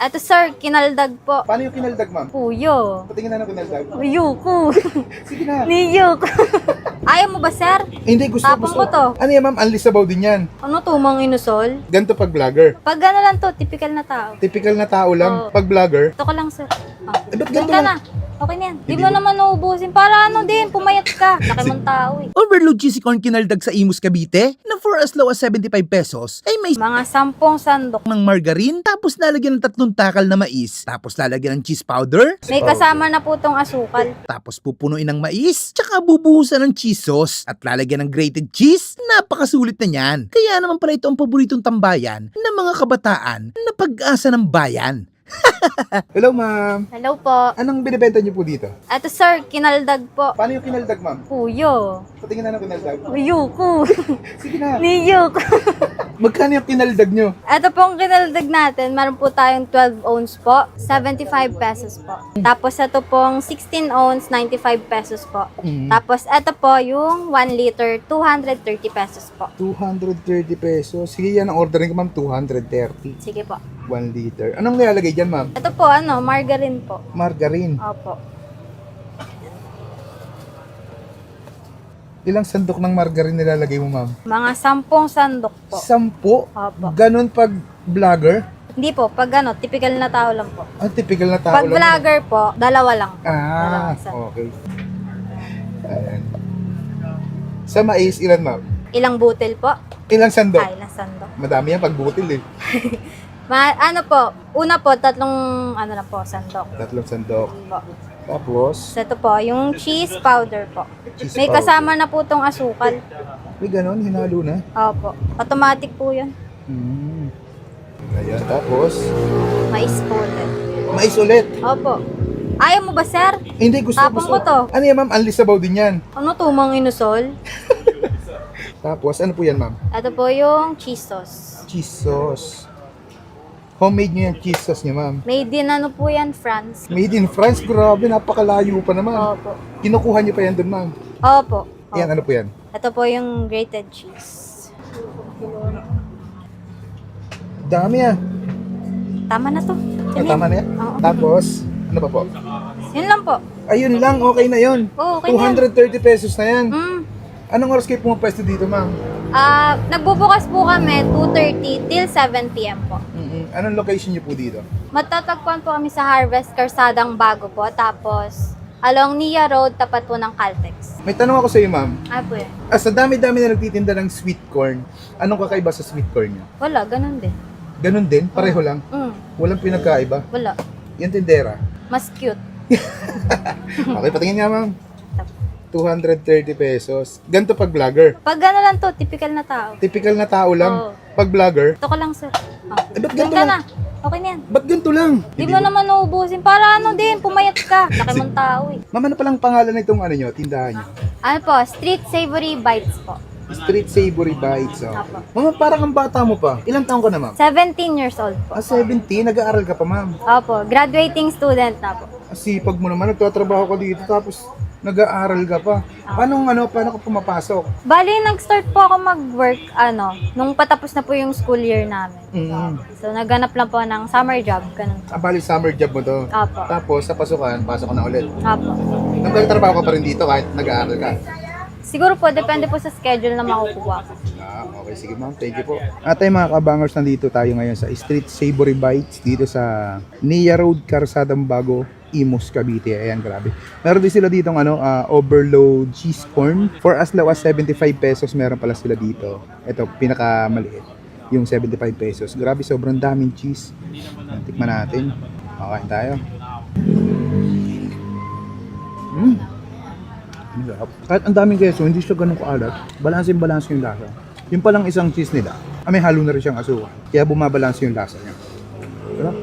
Eto sir, kinaldag po. Paano yung kinaldag, ma'am? Puyo. Patingin na ng kinaldag. Uyuko. Sige na. Niyok. Ayaw mo ba sir? Hindi, gusto, Tapang gusto. ko to. Ano yan, ma'am? Unleash sabaw din yan. Ano to, mang inusol? Ganito pag vlogger. Pag ano lang to, typical na tao. Typical na tao lang. Oo. Pag vlogger. Ito ko lang sir. Eh, ba't Doon ganito ka lang? na. Okay na yan. Di Hindi mo mo- naman nauubusin. Para ano din, pumayat ka. Laki mong tao eh. Overload cheesy corn kinaldag sa Imus Cavite na for as low as 75 pesos ay may Mga 10 sandok. ng margarine tapos lalagyan ng 3 takal na mais tapos lalagyan ng cheese powder May kasama na po tong asukal. tapos pupunuin ng mais tsaka bubuhusan ng cheese sauce at lalagyan ng grated cheese. Napakasulit na niyan. Kaya naman pala ito ang paboritong tambayan ng mga kabataan na pag-asa ng bayan. Hello, ma'am. Hello po. Anong binibenta niyo po dito? Eto sir, kinaldag po. Paano yung kinaldag, ma'am? Puyo. Patingin na ng kinaldag. Uyuko. Sige na. Niyok. Magkano yung kinaldag niyo? Ito pong kinaldag natin, meron po tayong 12 ounce po, 75 pesos po. Tapos ito pong 16 ounce, 95 pesos po. Tapos ito po yung 1 liter, 230 pesos po. 230 pesos. Sige, yan ang ordering ko, ma'am. 230. Sige po. 1 liter. Anong nilalagay dyan, ma'am? Ito po, ano, margarine po. Margarine. Opo. Ilang sandok ng margarine nilalagay mo, ma'am? Mga 10 sandok po. 10. Opo. Ganon pag vlogger? Hindi po, pag ano, typical na tao lang po. Ang typical na tao Pag lang. vlogger po, dalawa lang. Ah, Dalawang sandok. okay. Ayan. Sa mais, ilan, ma'am? Ilang butil po? Ilang sandok? Ay, ilang sandok. Madami yan pag butil eh. Ano po, una po, tatlong, ano na po, sandok. 3 sandok. Po. Tapos, Ito po, yung cheese powder po. cheese May powder. kasama na po tong asukal. May ganon, hinalo na. Opo. Automatic po yun. Ayan, tapos, Mais po ulit. mais ulit. Opo. Ayaw mo ba, sir? Hindi, gusto, Tapang gusto. ko to. Ano yan, ma'am? Unleash sabaw din yan. Ano to, mang inusol? Tapos, ano po yan, ma'am? Ito po yung cheese sauce. Cheese sauce. Homemade nyo yan, cheese sauce niya, ma'am. Made in ano po yan, France. Made in France, grabe, napakalayo pa naman. Opo. Kinukuha niyo pa yan doon, ma'am. Opo. Yan, ano po yan? Ito po yung grated cheese. Dami ah. Tama na to. Ah, tama na yan? Oo. Tapos, ano pa po? Yun lang po. Ayun lang, okay na yun. Oo, okay na. 230 pesos na yan. Mm. Anong oras kayo pumapwesto dito, ma'am? Nagbubukas po kami 2:30 till 7 p.m. po. Anong location niyo po dito? Matatagpuan po kami sa Harvest, Karsadang Bago po. Tapos, along Nia Road, tapat po ng Caltex. May tanong ako sa iyo, ma'am. Po yan. Sa dami-dami na nagtitinda ng sweet corn, anong kakaiba sa sweet corn niyo? Wala, ganun din. Ganun din? Pareho lang? Mm, Walang pinagkaiba? wala. Yung tindera? Mas cute. Okay, patingin nga, ma'am. 230 pesos. Ganito pag vlogger. Pag ano lang to, typical na tao. Typical na tao lang. Oo. Pag vlogger, Ito ko lang, sir. Eh, ba't Doon ganito ka lang? na. Okay na yan. ba't ganito lang? Di mo naman nauubusin. Para ano din, pumayat ka. Laki mong tao eh. Ma'am, ano palang pangalan na itong ano nyo, tindahan nyo? Ano po, Street Savory Bites po. Street Savory Bites. Oh. Apo. Mama, parang ang bata mo pa. Ilang taon ka na, ma'am? 17 years old po. 17, nag-aaral ka pa, ma'am. Opo, graduating student na po. Sipag mo naman, nagtatrabaho ka dito, tapos nag-aaral ka pa. Paano ka pumapasok? Bali, nag-start po ako mag-work, nung patapos na po yung school year namin. So, naghanap lang po ng summer job, ganun. Bali, summer job mo to. Apo. Tapos, sa pasukan, pasok ka na ulit. Apo. Nagtatrabaho ka pa rin dito kahit nag-aaral ka. Siguro po, depende po sa schedule na makukuha ko. Okay, sige ma'am. Thank you po. At ay mga kabangers, nandito tayo ngayon sa Street Savory Bites dito sa Nia Road, Karsadang Bago, Imus, Cavite. Ayan, grabe. Meron din sila ditong overload cheese corn. For as low as 75 pesos, meron pala sila dito. Ito, pinakamaliit. Yung 75 pesos. Grabe, sobrang daming cheese. Tikman natin. Okay tayo. Ang sarap. Kahit ang daming keso, hindi siya ganun kaalat. Balanse yung lasa. Yung palang isang cheese nila, may halo na rin siyang asukal. Kaya bumabalanse yung lasa niya. Sarap.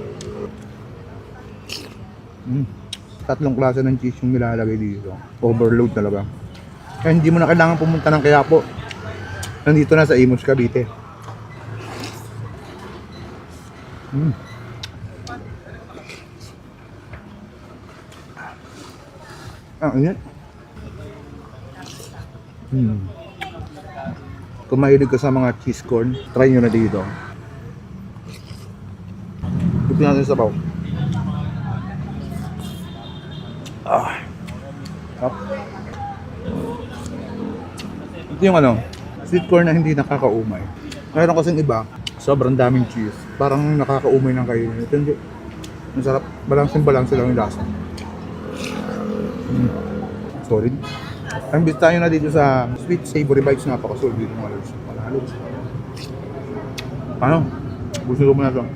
Tatlong klase ng cheese yung nilalagay dito. Overload talaga. Kaya hindi mo na kailangan pumunta ng Quiapo. Nandito na sa Imus, Cavite. Init. Kung mahilig ka sa mga cheese corn, try nyo na dito. Tignan natin sa sabaw. Ah. Sarap. Ito yung ano, sweet corn na hindi nakakaumay. Mayroon kasing iba, sobrang daming cheese. Parang nakakaumay ng kayo. Ito hindi. Ang sarap. Balansing-balanse lang yung lasa. Solid. Ambis tayo na dito sa Sweet Savory Bites. Napakasolid dito mga lods. Paano? Gusto ko muna ito.